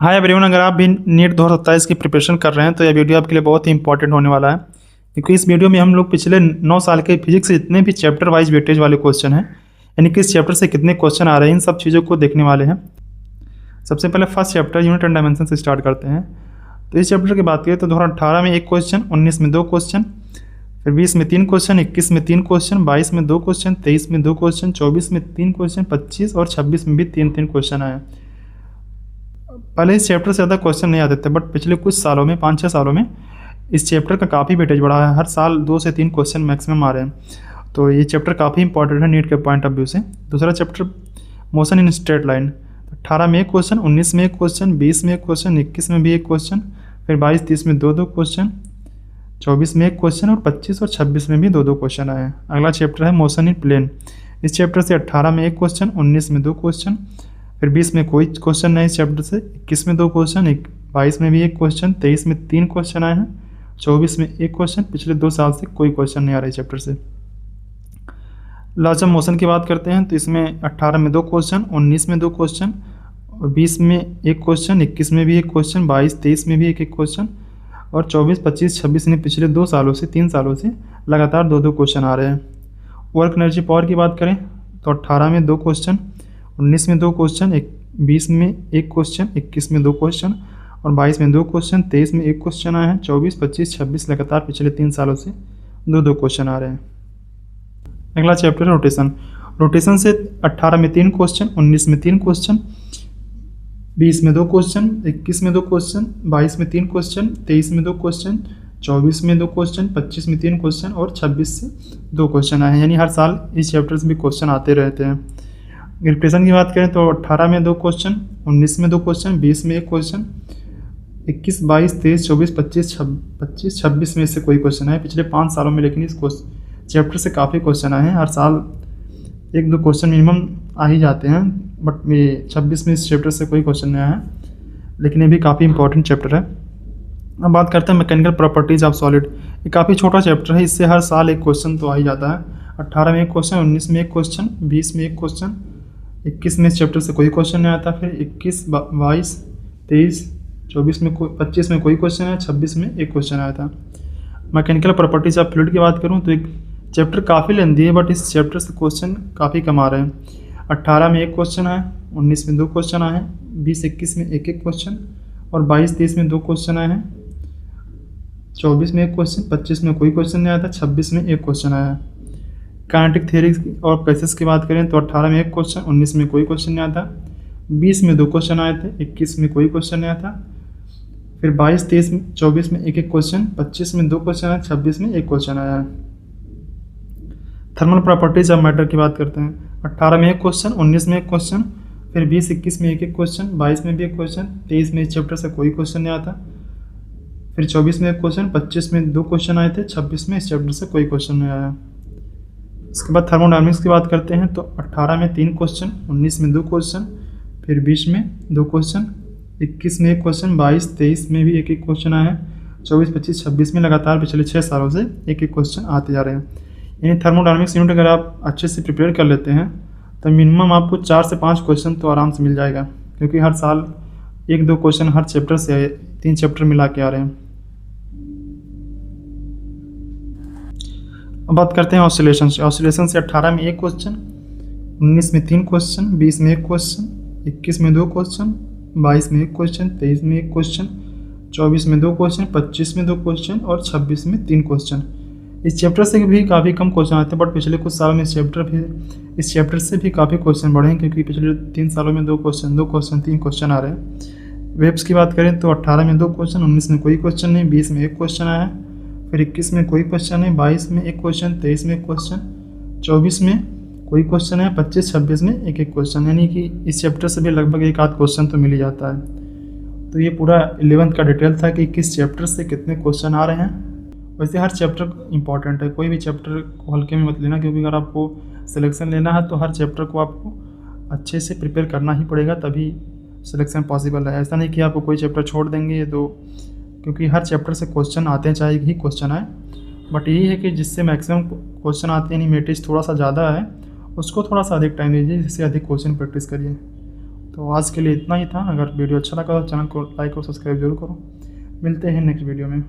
Hi everyone, अगर आप भी नीट 2027 की प्रिपरेशन कर रहे हैं तो यह वीडियो आपके लिए बहुत ही इंपॉर्टेंट होने वाला है, क्योंकि इस वीडियो में हम लोग पिछले 9 साल के फिजिक्स से जितने भी चैप्टर वाइज वेटेज वाले क्वेश्चन हैं, यानी कि इस चैप्टर से कितने क्वेश्चन आ रहे हैं, इन सब चीज़ों को देखने वाले हैं। सबसे पहले first chapter unit and dimension से स्टार्ट करते हैं। तो इस चैप्टर की बात करें तो 2018 में 1 क्वेश्चन, 19 में 2 क्वेश्चन, फिर 20 में 3 क्वेश्चन, 21 में 3 क्वेश्चन, 22 में 2 क्वेश्चन, 23 में 2 क्वेश्चन, 24 में 3 क्वेश्चन, 25 और 26 में भी 3 क्वेश्चन आए। पहले इस चैप्टर से ज़्यादा क्वेश्चन नहीं आते थे, बट पिछले कुछ सालों में 5-6 सालों में इस चैप्टर का काफ़ी वेटेज बढ़ा है। हर साल 2 से 3 क्वेश्चन मैक्सिमम आ रहे हैं, तो ये चैप्टर काफ़ी इंपॉर्टेंट है नीट के पॉइंट ऑफ व्यू से। दूसरा chapter motion in straight line, 18 में 1 क्वेश्चन, 19 में 1 क्वेश्चन, 20 में 1 क्वेश्चन, 21 में भी 1 क्वेश्चन, फिर 22-23 में 2 क्वेश्चन, 24 में 1 क्वेश्चन और 25 और 26 में भी 2 क्वेश्चन आए हैं। अगला चैप्टर है मोशन इन प्लेन। इस चैप्टर से 18 में 1 क्वेश्चन, 19 में 2 क्वेश्चन, फिर 20 में कोई क्वेश्चन नहीं इस चैप्टर से, 21 में 2 क्वेश्चन, 22 में भी 1 क्वेश्चन, 23 में 3 क्वेश्चन आए हैं, 24 में 1 क्वेश्चन। पिछले 2 साल से कोई क्वेश्चन नहीं आ रहा है चैप्टर से। लॉज ऑफ मोशन की बात करते हैं तो इसमें 18 में 2 क्वेश्चन, 19 में 2 क्वेश्चन और 20 में 1 क्वेश्चन, 21 में भी 1 क्वेश्चन, 22-23 में भी एक क्वेश्चन और 24-25-26 में पिछले 2 सालों से 3 सालों से लगातार 2 क्वेश्चन आ रहे हैं। वर्क एनर्जी पावर की बात करें तो 18 में 2 क्वेश्चन, 19 में 2 क्वेश्चन, 20 में 1 क्वेश्चन, 21 में 2 क्वेश्चन और 22 में 2 क्वेश्चन, 23 में 1 क्वेश्चन आए हैं, 24-25-26 लगातार पिछले 3 सालों से 2 क्वेश्चन आ रहे हैं। अगला चैप्टर है रोटेशन। रोटेशन से 18 में 3 क्वेश्चन, 19 में 3 क्वेश्चन, 20 में 2 क्वेश्चन, 21 में 2 क्वेश्चन, 22 में 3 क्वेश्चन, 23 में 2 क्वेश्चन, 24 में 2 क्वेश्चन, 25 में 3 क्वेश्चन और 26 से 2 क्वेश्चन आए हैं। यानी हर साल इस चैप्टर से भी क्वेश्चन आते रहते हैं। रिप्रेशन की बात करें तो 18 में 2 क्वेश्चन, 19 में 2 क्वेश्चन, 20 में 1 क्वेश्चन, 21, 22, 23, 24, 25, 26 में इससे कोई क्वेश्चन है पिछले 5 सालों में, लेकिन इस चैप्टर से काफ़ी क्वेश्चन आए हैं। हर साल 1-2 क्वेश्चन मिनिमम आ ही जाते हैं, बट 26 में इस चैप्टर से कोई क्वेश्चन नहीं आया है, लेकिन ये भी काफ़ी इंपॉर्टेंट चैप्टर है। अब बात करते हैं मैकेनिकल प्रॉपर्टीज ऑफ सॉलिड। ये काफ़ी छोटा चैप्टर है, इससे हर साल 1 क्वेश्चन तो आ ही जाता है। 18 में 1 क्वेश्चन, 19 में 1 क्वेश्चन, 20 में 1 क्वेश्चन, 21 में इस चैप्टर से कोई क्वेश्चन नहीं आता, फिर 21, 22, 23, 24 में 25 में कोई क्वेश्चन है, 26 में 1 क्वेश्चन आया था। मैकेनिकल प्रॉपर्टीज ऑफ फ्लूइड की बात करूँ तो एक चैप्टर काफ़ी लेंदी है, बट इस चैप्टर से क्वेश्चन काफ़ी कम आ रहे हैं। 18 में 1 क्वेश्चन है, 19 में 2 क्वेश्चन आए हैं, 20-21 में 1 क्वेश्चन और 22-23 में 2 क्वेश्चन आए हैं, 24 में 1 क्वेश्चन, 25 में कोई क्वेश्चन नहीं आया था, 26 में 1 क्वेश्चन आया है। काइनेटिक थ्योरी और केसेस की बात करें तो 18 में 1 क्वेश्चन, 19 में कोई क्वेश्चन नहीं आता, 20 में 2 क्वेश्चन आए थे, 21 में कोई क्वेश्चन नहीं आता, फिर 22-23 में 24 में 1 क्वेश्चन, 25 में 2 क्वेश्चन आए, 26 में 1 क्वेश्चन आया है। थर्मल प्रॉपर्टीज ऑफ मैटर की बात करते हैं। 18 में 1 क्वेश्चन, 19 में 1 क्वेश्चन, फिर 20-21 में 1 क्वेश्चन, 22 में भी 1 क्वेश्चन, 23 में इस चैप्टर से कोई क्वेश्चन नहीं आता, फिर 24 में 1 क्वेश्चन, 25 में 2 क्वेश्चन आए थे, 26 में इस चैप्टर से कोई क्वेश्चन नहीं आया। इसके बाद थर्मोडायनामिक्स की बात करते हैं तो 18 में 3 क्वेश्चन, 19 में 2 क्वेश्चन, फिर 20 में 2 क्वेश्चन, 21 में 1 क्वेश्चन, 22-23 में भी 1 क्वेश्चन आया है, 24-25-26 में लगातार पिछले 6 सालों से 1 क्वेश्चन आते जा रहे हैं। यानी थर्मोडायनामिक्स यूनिट अगर आप अच्छे से प्रिपेयर कर लेते हैं तो मिनिमम आपको 4 से 5 क्वेश्चन तो आराम से मिल जाएगा, क्योंकि हर साल 1-2 क्वेश्चन हर चैप्टर से 3 चैप्टर मिला के आ रहे हैं। अब बात करते हैं ऑसिलेशन से। ऑसिलेशन से 18 में 1 क्वेश्चन, 19 में 3 क्वेश्चन, 20 में 1 क्वेश्चन, 21 में 2 क्वेश्चन, 22 में 1 क्वेश्चन, 23 में 1 क्वेश्चन, 24 में 2 क्वेश्चन, 25 में 2 क्वेश्चन और 26 में 3 क्वेश्चन। इस चैप्टर से भी काफ़ी कम क्वेश्चन आते हैं, बट पिछले कुछ सालों में इस चैप्टर से भी काफ़ी क्वेश्चन बढ़े हैं, क्योंकि पिछले 3 सालों में 2 क्वेश्चन 3 क्वेश्चन आ रहे हैं। वेव्स की बात करें तो 18 में 2 क्वेश्चन, 19 में कोई क्वेश्चन नहीं, 20 में 1 क्वेश्चन आया है, फिर 21 में कोई क्वेश्चन नहीं, 22 में 1 क्वेश्चन, 23 में 1 क्वेश्चन, 24 में कोई क्वेश्चन है, 25-26 में 1 क्वेश्चन। यानी कि इस चैप्टर से भी लगभग 1-8 क्वेश्चन तो मिल ही जाता है। तो ये पूरा 11th का डिटेल था कि किस चैप्टर से कितने क्वेश्चन आ रहे हैं। वैसे हर चैप्टर इंपॉर्टेंट है, कोई भी चैप्टर को हल्के में मत लेना, क्योंकि अगर आपको सिलेक्शन लेना है तो हर चैप्टर को आपको अच्छे से प्रिपेयर करना ही पड़ेगा, तभी सिलेक्शन पॉसिबल है। ऐसा नहीं कि आपको कोई चैप्टर छोड़ देंगे तो, क्योंकि हर चैप्टर से क्वेश्चन आते हैं, चाहे ही क्वेश्चन आए, बट यही है कि जिससे मैक्सिमम क्वेश्चन आते हैं, यानी वेटेज थोड़ा सा ज़्यादा है, उसको थोड़ा सा अधिक टाइम दीजिए, जिससे अधिक क्वेश्चन प्रैक्टिस करिए। तो आज के लिए इतना ही था। अगर वीडियो अच्छा लगा तो चैनल को लाइक और सब्सक्राइब जरूर करो। मिलते हैं नेक्स्ट वीडियो में।